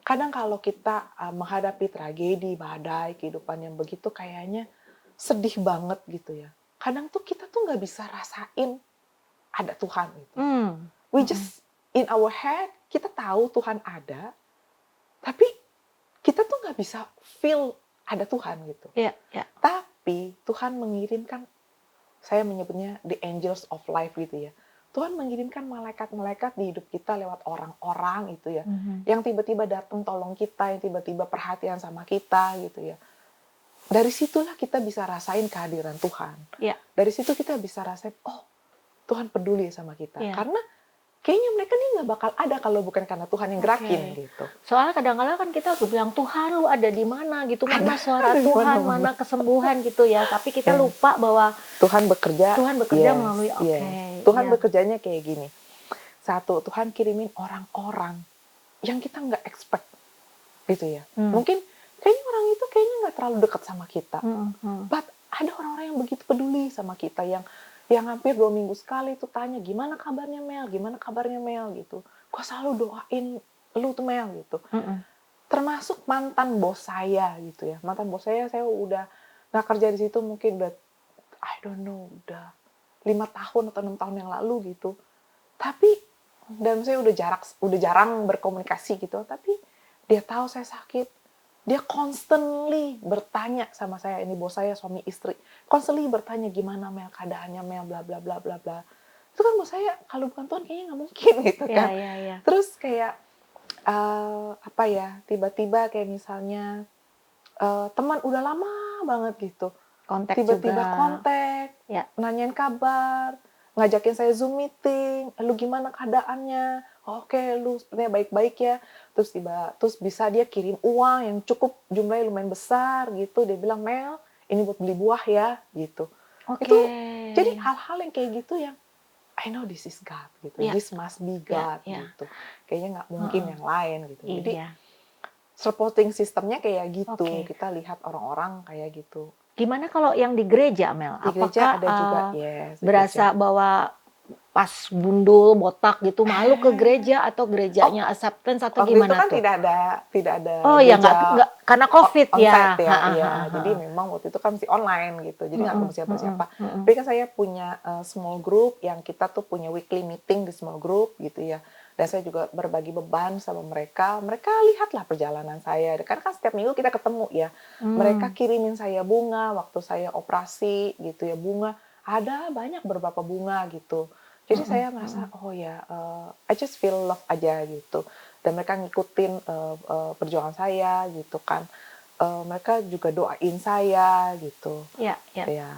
Speaker 2: kadang kalau kita, menghadapi tragedi, badai, kehidupan yang begitu kayaknya sedih banget gitu ya. Kadang tuh kita tuh nggak bisa rasain ada Tuhan gitu.
Speaker 1: Mmm,
Speaker 2: We
Speaker 1: mhm,
Speaker 2: just in our head, kita tahu Tuhan ada, tapi kita tuh nggak bisa feel ada Tuhan gitu.
Speaker 1: iya iya,
Speaker 2: Tapi Tuhan mengirimkan, saya menyebutnya the angels of life gitu ya. Tuhan mengirimkan malaikat-malaikat di hidup kita lewat orang-orang itu ya,
Speaker 1: mhm,
Speaker 2: yang tiba-tiba datang tolong kita, yang tiba-tiba perhatian sama kita gitu ya. Dari situlah kita bisa rasain kehadiran Tuhan.
Speaker 1: iya
Speaker 2: Dari situ kita bisa rasain, oh Tuhan peduli sama kita.
Speaker 1: iya,
Speaker 2: Karena kayaknya mereka nih nggak bakal ada kalau bukan karena Tuhan yang gerakin
Speaker 1: oke.
Speaker 2: gitu.
Speaker 1: Soalnya kadang-kadang kan kita bilang, "Tuhan lu ada di mana?" gitu,
Speaker 2: Ada,
Speaker 1: "Mana suara
Speaker 2: ada di
Speaker 1: Tuhan,
Speaker 2: mana-mana.
Speaker 1: mana kesembuhan?" gitu ya, tapi kita
Speaker 2: Ya,
Speaker 1: lupa bahwa
Speaker 2: Tuhan bekerja,
Speaker 1: Tuhan bekerja
Speaker 2: yes,
Speaker 1: melalui
Speaker 2: yes.
Speaker 1: oke,
Speaker 2: Tuhan
Speaker 1: iya,
Speaker 2: bekerjanya kayak gini. Satu, Tuhan kirimin orang-orang yang kita nggak expect gitu ya.
Speaker 1: mmm,
Speaker 2: Mungkin kayaknya orang itu kayaknya nggak terlalu dekat sama kita.
Speaker 1: mhm mhm,
Speaker 2: But ada orang-orang yang begitu peduli sama kita yang hampir 2 minggu sekali tuh tanya gimana kabarnya Mel, gimana kabarnya Mel gitu. Gua selalu doain lu tuh Mel gitu.
Speaker 1: mhm,
Speaker 2: Termasuk mantan bos saya gitu ya. Mantan bos saya udah nggak kerja di situ mungkin udah I don't know udah 5 tahun atau 6 tahun yang lalu gitu. Tapi dan saya udah jarang berkomunikasi gitu, tapi dia tahu saya sakit. Dia constantly bertanya sama saya, ini bos saya suami istri, constantly bertanya gimana Mel keadaannya Mel bla bla bla bla bla. Itu kan bos saya kalau bukan Tuhan kayaknya nggak mungkin gitu
Speaker 1: iya
Speaker 2: kan.
Speaker 1: iya iya,
Speaker 2: Terus kayak apa ya, tiba-tiba kayak misalnya teman udah lama banget gitu,
Speaker 1: kontak juga,
Speaker 2: tiba-tiba kontak,
Speaker 1: ya,
Speaker 2: nanyain kabar, ngajakin saya Zoom meeting, "Lu gimana keadaannya? Oke, lu sepertinya baik-baik ya." Terus bisa dia kirim uang yang cukup jumlahnya lumayan besar gitu, dia bilang, "Mel, ini buat beli buah ya." Gitu. Itu
Speaker 1: oke,
Speaker 2: jadi hal-hal yang kayak gitu yang, I know this is God gitu,
Speaker 1: iya
Speaker 2: this must be
Speaker 1: iya
Speaker 2: God
Speaker 1: iya,
Speaker 2: gitu. Kayaknya nggak mungkin
Speaker 1: heeh,
Speaker 2: yang lain gitu. Jadi
Speaker 1: iya,
Speaker 2: supporting sistemnya kayak gitu,
Speaker 1: oke.
Speaker 2: kita lihat orang-orang kayak gitu.
Speaker 1: Gimana kalau yang di gereja, Mel?
Speaker 2: Di gereja
Speaker 1: Apakah,
Speaker 2: ada juga, yes, di gereja.
Speaker 1: berasa bahwa pas gundul, botak gitu malu ke gereja atau
Speaker 2: Oh,
Speaker 1: gerejanya acceptance atau
Speaker 2: waktu itu
Speaker 1: gimana
Speaker 2: kan
Speaker 1: tuh?
Speaker 2: tidak ada
Speaker 1: Oh ya
Speaker 2: gereja
Speaker 1: nggak karena Covid
Speaker 2: onsite
Speaker 1: ya?
Speaker 2: ya,
Speaker 1: Heeh
Speaker 2: iya.
Speaker 1: heeh
Speaker 2: Jadi
Speaker 1: heeh.
Speaker 2: memang waktu itu kan masih online gitu, jadi nggak
Speaker 1: Mhm
Speaker 2: ketemu
Speaker 1: mhm
Speaker 2: siapa-siapa.
Speaker 1: mhm.
Speaker 2: Tapi kan saya punya, small group yang kita tuh punya weekly meeting di small group gitu ya, dan saya juga berbagi beban sama mereka. Mereka lihatlah perjalanan saya, karena kan setiap minggu kita ketemu ya. Mereka
Speaker 1: Mmm,
Speaker 2: kirimin saya bunga waktu saya operasi gitu ya, bunga, ada banyak beberapa bunga gitu. Jadi
Speaker 1: mhm
Speaker 2: saya merasa,
Speaker 1: mhm.
Speaker 2: oh ya, I just feel love aja gitu. Dan mereka ngikutin, perjuangan saya gitu kan. Mereka juga doain saya gitu,
Speaker 1: Iya iya.
Speaker 2: ya.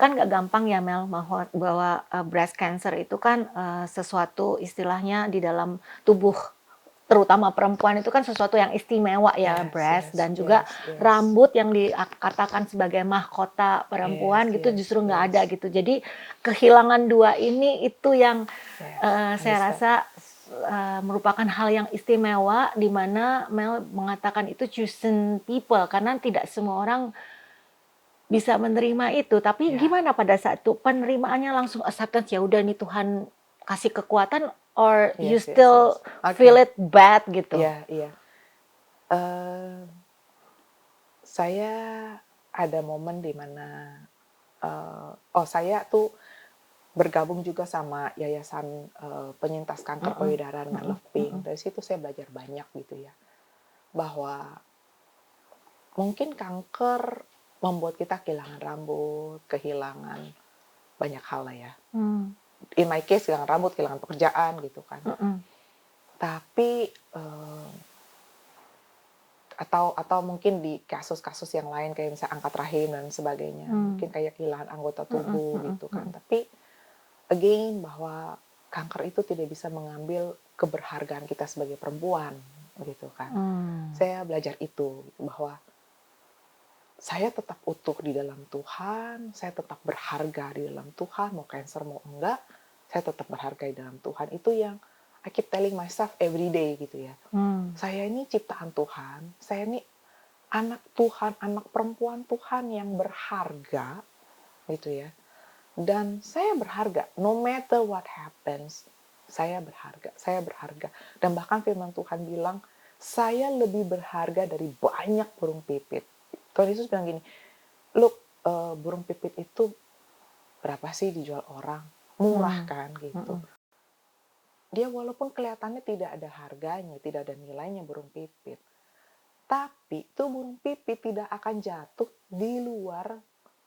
Speaker 1: Kan nggak gampang ya Mel bahwa, breast cancer itu kan, sesuatu istilahnya di dalam tubuh terutama perempuan itu kan sesuatu yang istimewa ya
Speaker 2: Yes,
Speaker 1: breast
Speaker 2: yes,
Speaker 1: dan juga
Speaker 2: yes, yes.
Speaker 1: rambut yang dikatakan sebagai mahkota perempuan
Speaker 2: Yes,
Speaker 1: gitu
Speaker 2: yes,
Speaker 1: justru nggak ada
Speaker 2: yes.
Speaker 1: gitu. Jadi kehilangan 2 ini itu yang,
Speaker 2: Yes,
Speaker 1: saya
Speaker 2: understand.
Speaker 1: rasa, merupakan hal yang istimewa di mana Mel mengatakan itu chosen people karena tidak semua orang bisa menerima itu. Tapi
Speaker 2: Ya,
Speaker 1: gimana pada saat itu penerimaannya langsung acceptance, ya udah nih Tuhan kasih kekuatan or you
Speaker 2: yes, yes,
Speaker 1: still
Speaker 2: yes.
Speaker 1: feel
Speaker 2: Oke,
Speaker 1: it bad gitu?
Speaker 2: iya, iya. Eee, saya ada momen di mana, saya tuh bergabung juga sama yayasan, penyintas kanker
Speaker 1: Mhm
Speaker 2: payudara dengan
Speaker 1: mhm
Speaker 2: Loving.
Speaker 1: mhm.
Speaker 2: Dari situ saya belajar banyak gitu ya, bahwa mungkin kanker membuat kita kehilangan rambut, kehilangan banyak hal lah ya.
Speaker 1: Mmm,
Speaker 2: In my case kehilangan rambut, kehilangan pekerjaan gitu kan.
Speaker 1: mhm
Speaker 2: Tapi, atau mungkin di kasus-kasus yang lain kayak misalnya angkat rahim dan sebagainya,
Speaker 1: mmm,
Speaker 2: mungkin kayak kehilangan anggota
Speaker 1: mhm
Speaker 2: tubuh
Speaker 1: mhm
Speaker 2: gitu kan.
Speaker 1: mhm.
Speaker 2: Tapi again bahwa kanker itu tidak bisa mengambil keberhargaan kita sebagai perempuan gitu kan.
Speaker 1: Mmm,
Speaker 2: Saya belajar itu gitu, bahwa saya tetap utuh di dalam Tuhan, saya tetap berharga di dalam Tuhan, mau cancer mau enggak, saya tetap berharga di dalam Tuhan. Itu yang I keep telling myself every day gitu ya.
Speaker 1: mmm,
Speaker 2: Saya ini ciptaan Tuhan, saya ini anak Tuhan, anak perempuan Tuhan yang berharga gitu ya. Dan saya berharga, no matter what happens, saya berharga. Dan bahkan firman Tuhan bilang, saya lebih berharga dari banyak burung pipit. Tuhan Yesus bilang gini, look, burung pipit itu berapa sih dijual orang? Murah
Speaker 1: Hmm,
Speaker 2: kan gitu.
Speaker 1: mm-mm.
Speaker 2: Dia walaupun kelihatannya tidak ada harganya, tidak ada nilainya burung pipit. Tapi tuh burung pipit tidak akan jatuh di luar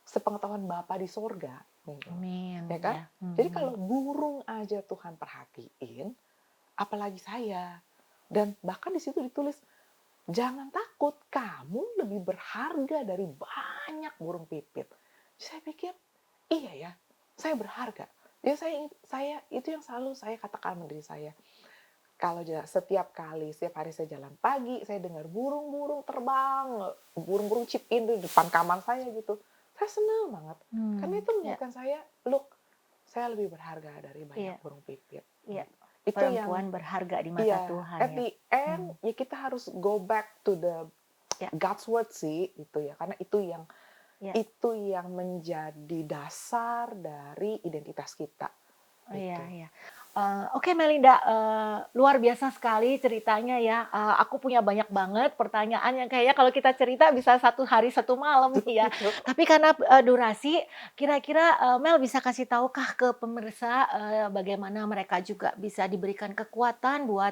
Speaker 2: sepengetahuan Bapa di sorga. Gitu.
Speaker 1: Amin,
Speaker 2: Ya kan?
Speaker 1: ya.
Speaker 2: Jadi
Speaker 1: Mhm.
Speaker 2: kalau burung aja Tuhan perhatiin, apalagi saya. Dan bahkan di situ ditulis, jangan takut, kamu lebih berharga dari banyak burung pipit. Saya pikir, iya ya, saya berharga. Jadi saya itu yang selalu saya katakan sama diri saya. Kalau setiap hari saya jalan pagi, saya dengar burung-burung terbang, burung-burung chip in di depan kamar saya gitu. Saya senang banget. Karena itu
Speaker 1: Ya,
Speaker 2: mengingatkan saya, look, saya lebih berharga dari banyak
Speaker 1: iya,
Speaker 2: burung pipit.
Speaker 1: iya.
Speaker 2: Gitu. Itu yang,
Speaker 1: Perempuan berharga di mata
Speaker 2: iya,
Speaker 1: Tuhan
Speaker 2: at
Speaker 1: ya.
Speaker 2: the end,
Speaker 1: Hmm,
Speaker 2: ya kita harus go back to the
Speaker 1: ya,
Speaker 2: God's word sih, itu ya. Karena
Speaker 1: ya.
Speaker 2: itu yang menjadi dasar dari identitas kita.
Speaker 1: Oh, iya,
Speaker 2: Gitu.
Speaker 1: iya. Oke Melinda, luar biasa sekali ceritanya ya. Aku punya banyak banget pertanyaan yang kayaknya kalau kita cerita bisa 1 hari 1 malam nih ya.
Speaker 2: Gitu.
Speaker 1: Tapi karena, durasi, kira-kira, Mel bisa kasih tahukah ke pemirsa, bagaimana mereka juga bisa diberikan kekuatan buat,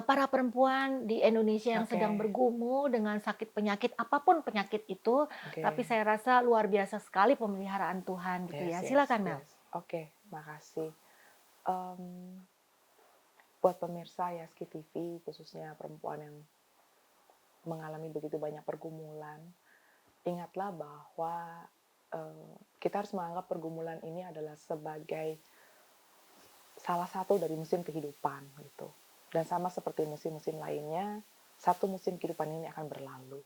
Speaker 1: para perempuan di Indonesia yang sedang
Speaker 2: Oke,
Speaker 1: bergumul dengan sakit penyakit, apapun penyakit itu,
Speaker 2: oke.
Speaker 1: tapi saya rasa luar biasa sekali pemeliharaan Tuhan gitu
Speaker 2: Yes,
Speaker 1: ya.
Speaker 2: yes,
Speaker 1: Silakan Mel.
Speaker 2: yes. Oke, makasih. Mmm, buat pemirsa Yaski TV, khususnya perempuan yang mengalami begitu banyak pergumulan, ingatlah bahwa, kita harus menganggap pergumulan ini adalah sebagai salah satu dari musim kehidupan, gitu. Dan sama seperti musim-musim lainnya, satu musim kehidupan ini akan berlalu.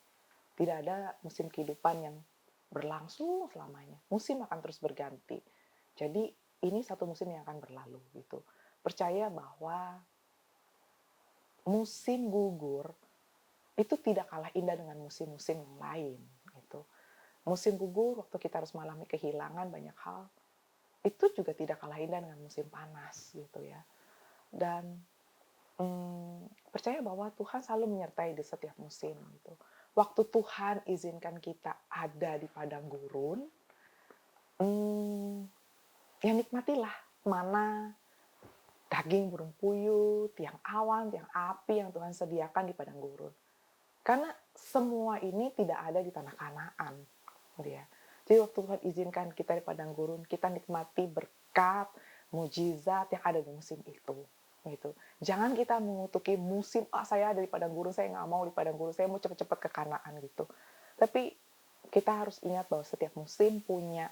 Speaker 2: Tidak ada musim kehidupan yang berlangsung selamanya. Musim akan terus berganti. Jadi ini satu musim yang akan berlalu gitu. Percaya bahwa musim gugur itu tidak kalah indah dengan musim-musim yang lain gitu. Musim gugur waktu kita harus mengalami kehilangan banyak hal, itu juga tidak kalah indah dengan musim panas gitu ya. Dan percaya bahwa Tuhan selalu menyertai di setiap musim gitu. Waktu Tuhan izinkan kita ada di padang gurun, ya nikmatilah mana daging burung puyuh, tiang awan, tiang api yang Tuhan sediakan di padang gurun. Karena semua ini tidak ada di tanah Kanaan, gitu ya. Jadi waktu Tuhan izinkan kita di padang gurun, kita nikmati berkat, mujizat yang ada di musim itu. Gitu. Jangan kita mengutuki musim, saya ada di padang gurun, saya nggak mau di padang gurun, saya mau cepet-cepet ke Kanaan gitu. Tapi kita harus ingat bahwa setiap musim punya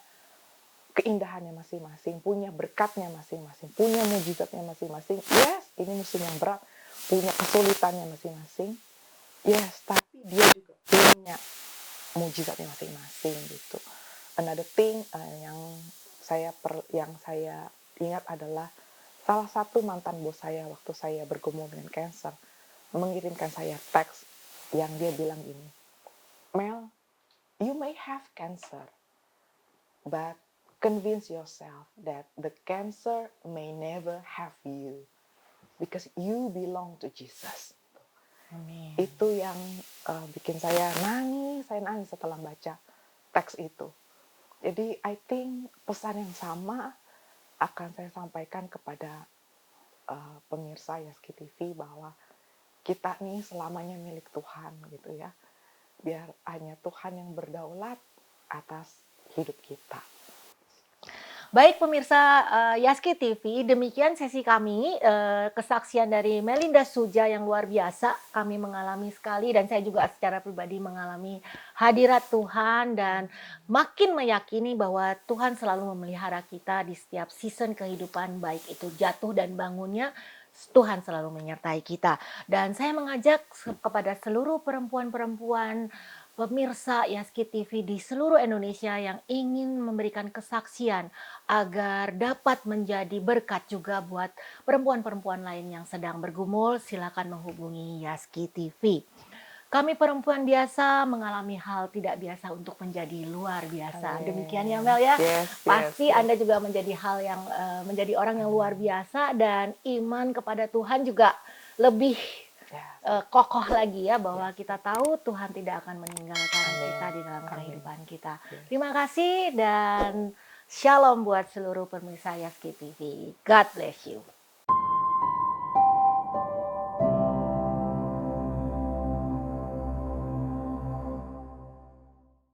Speaker 2: keindahannya masing-masing, punya berkatnya masing-masing, punya mujizatnya masing-masing. Yes, ini musim yang berat, punya kesulitannya masing-masing. Yes, tapi dia juga punya mujizatnya masing-masing gitu. Another thing yang saya ingat adalah salah satu mantan bos saya waktu saya bergumul dengan cancer mengirimkan saya teks yang dia bilang gini, Mel, you may have cancer, but convince yourself that the cancer may never have you because you belong to Jesus.
Speaker 1: Amin.
Speaker 2: Itu yang bikin saya nangis setelah baca teks itu. Jadi I think pesan yang sama akan saya sampaikan kepada pemirsa Yaski TV bahwa kita nih selamanya milik Tuhan gitu ya. Biar hanya Tuhan yang berdaulat atas hidup kita.
Speaker 1: Baik pemirsa, Yaski TV, demikian sesi kami, kesaksian dari Melinda Suja yang luar biasa. Kami mengalami sekali dan saya juga secara pribadi mengalami hadirat Tuhan dan makin meyakini bahwa Tuhan selalu memelihara kita di setiap season kehidupan, baik itu jatuh dan bangunnya, Tuhan selalu menyertai kita. Dan saya mengajak kepada seluruh perempuan-perempuan pemirsa Yaski TV di seluruh Indonesia yang ingin memberikan kesaksian agar dapat menjadi berkat juga buat perempuan-perempuan lain yang sedang bergumul, silakan menghubungi Yaski TV. kami perempuan biasa mengalami hal tidak biasa untuk menjadi luar biasa. Demikian ya
Speaker 2: Amin.
Speaker 1: Mel ya.
Speaker 2: Yes, yes,
Speaker 1: Pasti
Speaker 2: yes.
Speaker 1: Anda juga menjadi hal yang menjadi orang yang luar
Speaker 2: Amin.
Speaker 1: biasa dan iman kepada Tuhan juga lebih
Speaker 2: Yes,
Speaker 1: kokoh lagi ya bahwa
Speaker 2: yes.
Speaker 1: kita tahu Tuhan tidak akan meninggalkan kita
Speaker 2: Amin.
Speaker 1: di dalam
Speaker 2: Amin.
Speaker 1: kehidupan kita.
Speaker 2: Yes.
Speaker 1: Terima kasih dan shalom buat seluruh pemirsa Yaski TV. God bless you.